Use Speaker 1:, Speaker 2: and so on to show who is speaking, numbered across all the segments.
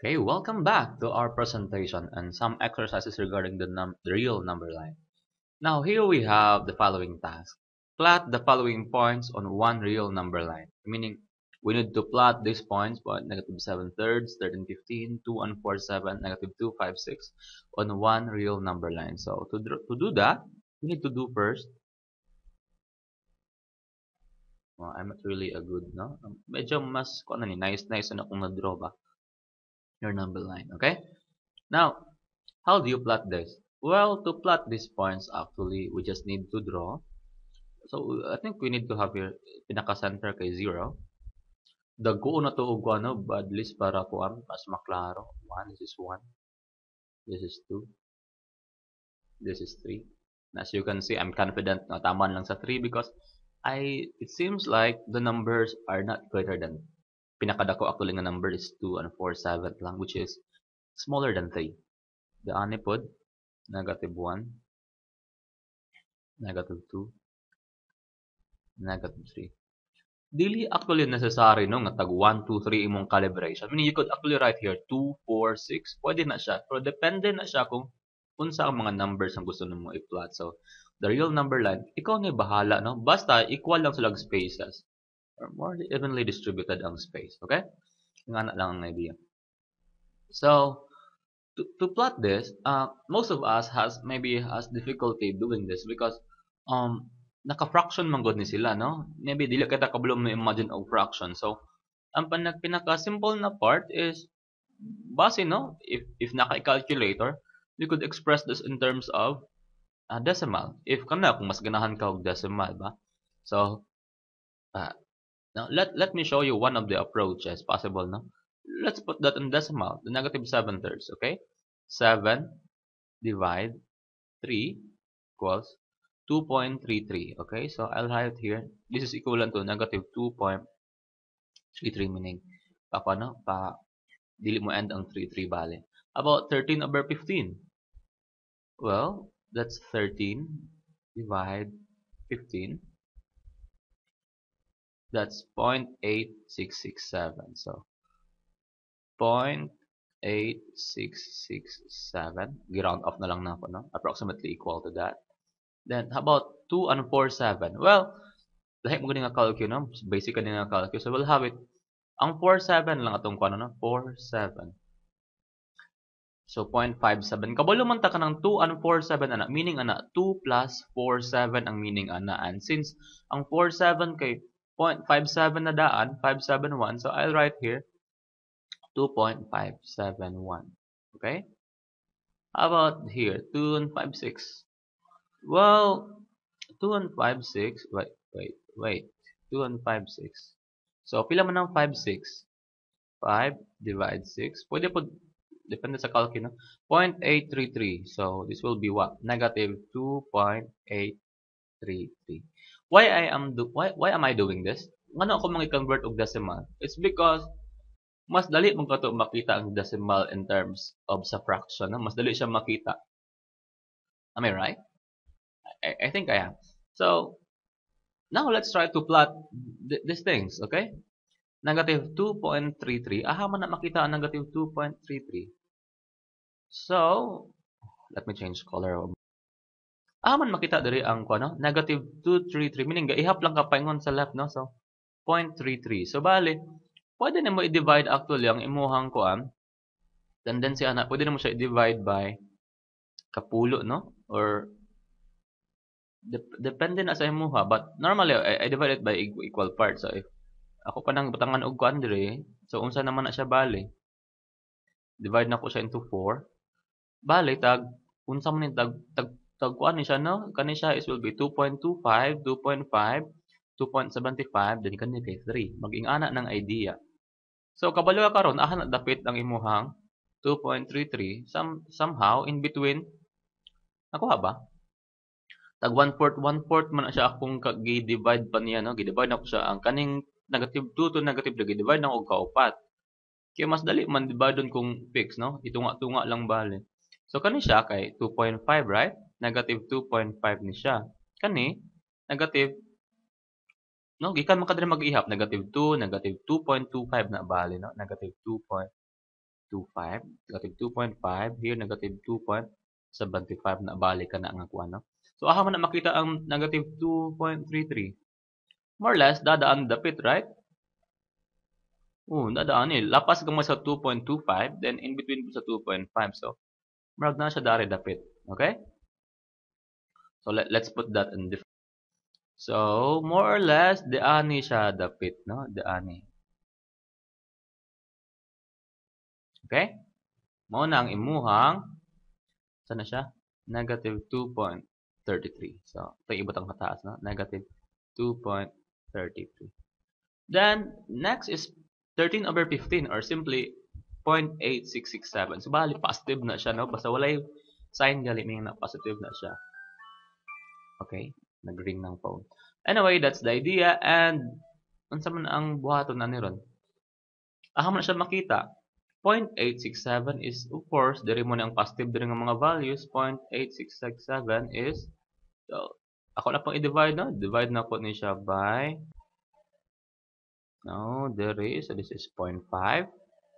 Speaker 1: Okay, welcome back to our presentation and some exercises regarding the real number line. Now here we have the following task. Plot the following points on one real number line. Meaning, we need to plot these points, point negative 7 thirds, 13 15, 2 and 4 7, negative 2 5 6 on one real number line. So to do that, we need to do first. Well, I'm not really a good, no? Medyo mas, kung ano ni, nice na kung na-draw ba your number line, okay? Now, how do you plot this? Well, to plot these points, actually, we just need to draw. So, I think we need to have here, pinaka-center kay 0. Dagko na to og ano, badlis para kuan mas maklaro. 1, this is 1. This is 2. This is 3. And as you can see, I'm confident na tama lang sa 3 because it seems like the numbers are not greater than, pinakadako actually nga number is 2 and 4 7 lang, which is smaller than 3. The anipod, negative 1, negative 2, negative 3. Dili actually necessary no nga tag 1, 2, 3 imong calibration. Meaning you could actually write here 2, 4, 6. Pwede na siya. Pero depende na siya kung unsa ang mga numbers ang gusto nimo i-plot. So, the real number line, ikaw na bahala, no? Basta equal lang silang spaces. Or more evenly distributed ang space. Okay? Nga na lang ang idea. So, to plot this, most of us has difficulty doing this because naka-fraction man gud ni sila, no? Maybe dili kita kabalo mo imagine og fraction. So, ang pinaka-simple na part is base, no? If naka-calculator, you could express this in terms of decimal. If kana kung mas ganahan ka og decimal ba. So, now let me show you one of the approaches possible, no? Let's put that in decimal, the negative 7 thirds, okay? 7 divide 3 equals 2.33. Okay, so I'll write here. This is equivalent to negative 2.33, meaning dili mo end ang 33 bale. About 13 over 15. Well, that's 13 divide 15. That's 0.8667. So 0.8667. Gi-round off na lang na ako, no? Approximately equal to that. Then, how about 2 and 4, 7? Well, lahi mo gani nga calculus, no? Basic gani nga calculus. So, we'll have it. Ang 4, 7 lang atong kuano, no? 4, 7. So, 0.57. Kabalo man ta ka ng 2 and 4, 7, ana. Meaning, ana, 2 plus 4, 7 ang meaning, ana. And since ang 4, 7 kay 0.57 na daan, 571. So, I'll write here 2.571. Okay? How about here? 2 and 5, 6. Well, 2 and 5, 6. Wait. 2 and 5, 6. So, pila man ang 5, 6? 5 divide 6. Pwede po, depende sa calculus, no? 0.833. So, this will be what? Negative 2.833. Why am I doing this? Ngano ako mangi-convert og decimal? It's because mas dali mong kato makita ang decimal in terms of sa fraction. No? Mas dali siya makita. Am I right? I think I am. So, now let's try to plot these things, okay? Negative 2.33. Aha man na makita ang negative 2.33. So, let me change color. Aha man makita diri ang kuno, negative 233. Meaning, ihap lang ka paingon sa left, no? So, 0.33. So, bali, pwede na mo i-divide actually ang imuhang kuan. Tendency ana, pwede na mo siya i-divide by kapulo, no? Or depende na sa imuha, but normally I divide it by equal parts. So if ako pa nang butangan og kuan dire, so unsa naman na siya bali? Divide na ko siya into 4. Bali tag unsa man ni tag kuan ni siya, no? Kani siya is will be 2.25, 2.5, 2.75, then kani kay 3. Mag-ingana ng idea. So kabalo ka karon aha na dapit ang imuhang 2.33 somehow in between. Nakuha ba? Tag 1/4 man na siya akong gi-divide pa niya, no? Gi-divide na ko siya ang kaning negative 2 to negative 3 gi-divide na og kaupat. Kaya mas dali man divide kung fix, no? Itunga-tunga lang bale. So kani siya kay 2.5, right? Negative 2.5 ni siya. Kani negative, no? Gikan man kadiri mag-ihap negative 2, negative 2.25 na bale, no? Negative 25, negative 2.5, here negative 2.75 na balik ka na ang kuha, no? So, aha man na makita ang negative 2.33. More or less, dadaan dapit, right? Dadaan eh. Lapas ka mo sa 2.25, then in between sa 2.5. So, marag na siya dari dapit. Okay? So, let's put that in different. So, more or less, daani siya dapit, no? Daani. Okay? Mao na ang imuhang, saan na siya? Negative 2.33. So, ito ibot ang kataas, no? Negative 2.33. Then, next is 13 over 15 or simply 0.8667. So, bali, positive na siya, no? Basta walay sign gali, meaning na positive na siya. Okay? Nag-ring ng phone. Anyway, that's the idea. And, unsa man ang buhaton na niron? Aha man na siya makita. 0.867 is, of course, diri mo na ang positive diri nga mga values. 0.8667 is, so, ako na pong i-divide, no? Divide na po ni siya by, no, there is, so this is 0.5.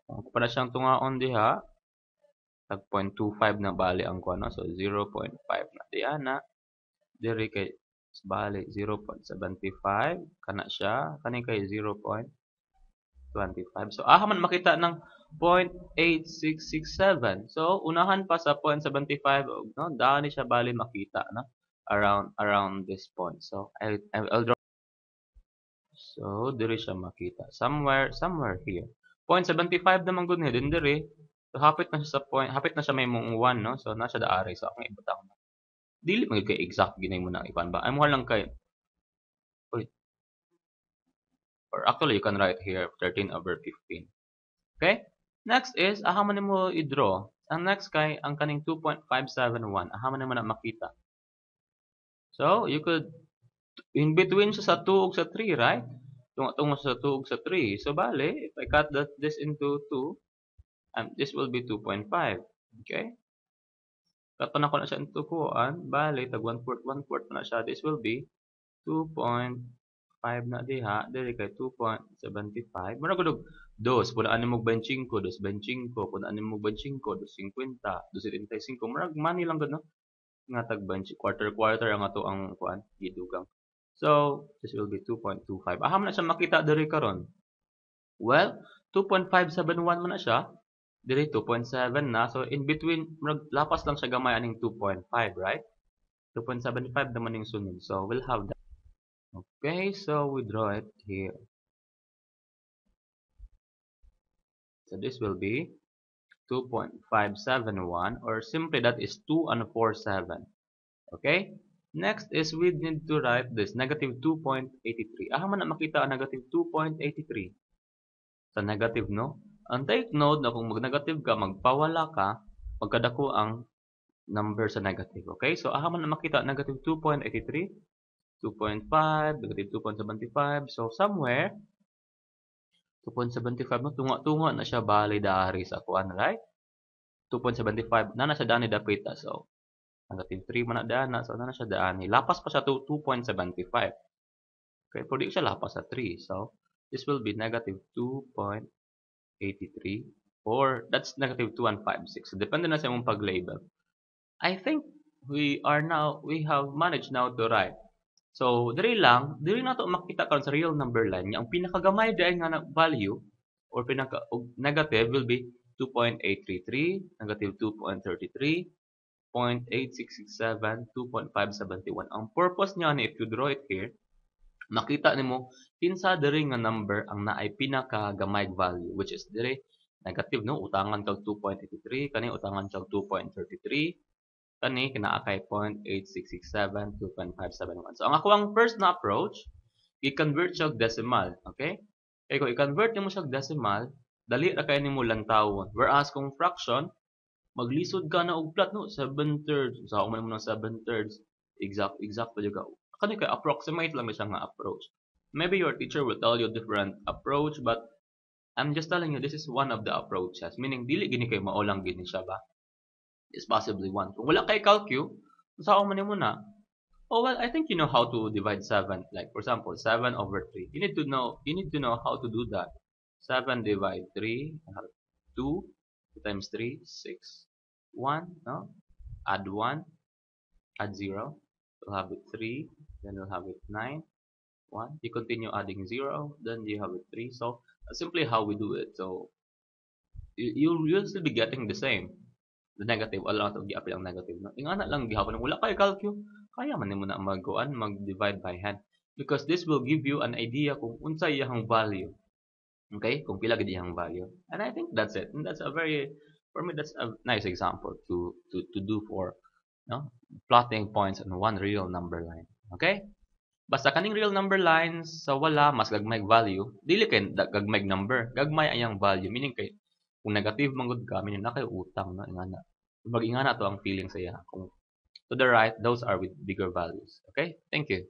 Speaker 1: Kung pa na siyang tungaon diha, tag 0.25 na bali ang kuha, no? So, 0.5 na diya na. Diri kay, bali, 0.75. Kana siya, kani kay 0.25. So, aha man makita ng 0.8667. So, unahan pa sa 0.75, no? Daan siya bali makita, no? Around this point. So, I'll draw. So, diri siya makita. Somewhere here. 0.75 naman gud ni din diri. So, hapit na siya sa point, hapit na siya may mong 1, no? So, nasa daari. So, akong ibutang. Dili man kay exact ginay mo na ipan ba? I'm lang kay, or actually, you can write here 13 over 15. Okay? Next is, aha man mo i-draw. Ang next kay, ang kaning 2.571. Aha man mo na makita. So, you could, in between siya sa 2 ug sa 3, right? Tungo sa 2 ug sa 3. So, bale, if I cut this into 2, this will be 2.5. Okay? Cut pa na ko na siya into 2, bale, tag 1/4 na siya. This will be 2.5 na diha, dili kay 2.75. Mura gud 2, punaan nimo 25, 2.25, punaan nimo 25, 2.50, 2.75. Mura money lang gud, no? Nga tag 20, quarter ang ato ang kuan gidugang. So, this will be 2.25. Aha man na siya makita diri karon. Well, 2.571 man na siya. Diri 2.7 na. So, in between, lapas lang siya gamay aning 2.5, right? 2.75 naman yung sunod. So, we'll have that. Okay, so we draw it here. So, this will be 2.571 or simply that is 2.47. Okay? Next is we need to write this negative 2.83. Aha man na makita ang negative 2.83. Sa negative, no? Ang take note na kung mag-negative ka, magpawala ka, magkadako ang number sa negative. Okay? So, aha man na makita negative 2.83, 2.5, negative 2.75. So, somewhere, 2.75, no? Tunga na siya bali dari sa kuan, right? 2.75 na nasa dani dapita. So, negative 3 man na dana. So, na siya dani. Lapas pa siya to 2.75. Okay? Pero di siya lapas sa 3. So, this will be negative 2.83 or that's negative 2.56. So, depende na sa imong pag-label. I think we have managed now to write. So, diri na to makita karon sa real number line niya. Ang pinakagamay dai nga value or negative will be 2.833, negative 2.33, 0.8667, 2.571. Ang purpose niya if you draw it here, makita nimo kinsa diri nga number ang naay pinakagamay value, which is diri negative, no? Utangan kag 2.83, kani utangan kag 2.33, kani kinaa kay 0.8667, 2.571. So ang ako ang first na approach, i-convert siya og decimal, okay? Kay kung i-convert nimo siya og decimal, dali ra kay nimo lantawon. Whereas kung fraction, maglisod ka na og plot, no? 7/3. So ako man mo ng 7/3, exact pa jud ka. Kani kay approximate lang siya nga approach. Maybe your teacher will tell you different approach, but I'm just telling you this is one of the approaches. Meaning dili gini kay mao lang gini siya ba? Is possibly one. Kung wala kay calcu, sa man mo na. Oh well, I think you know how to divide 7. Like for example, 7 over 3. You need to know how to do that. 7 divide 3, 2. times 3, 6, 1, no? Add 1, add 0. We'll have it 3, then we'll have it 9, 1. You continue adding 0, then you have it 3. So that's simply how we do it. So you'll still be getting the same. The negative, wala lang ito giapil ang negative. No? Ingana lang gihapon, wala kay calculus. Kaya man mo na mag-divide by hand. Because this will give you an idea kung unsa iyang value. Okay? Kung pila gid iyang value. And I think that's it. And for me, that's a nice example to do for, no? Plotting points on one real number line. Okay? Basta kaning real number lines sa wala mas gagmay value, dili kay gagmay number, gagmay ayang value, meaning kay kung negative man gud ka, meaning na kay utang na ingana. Mag-ingana to ang feeling sa iya. Kung to the right, those are with bigger values. Okay? Thank you.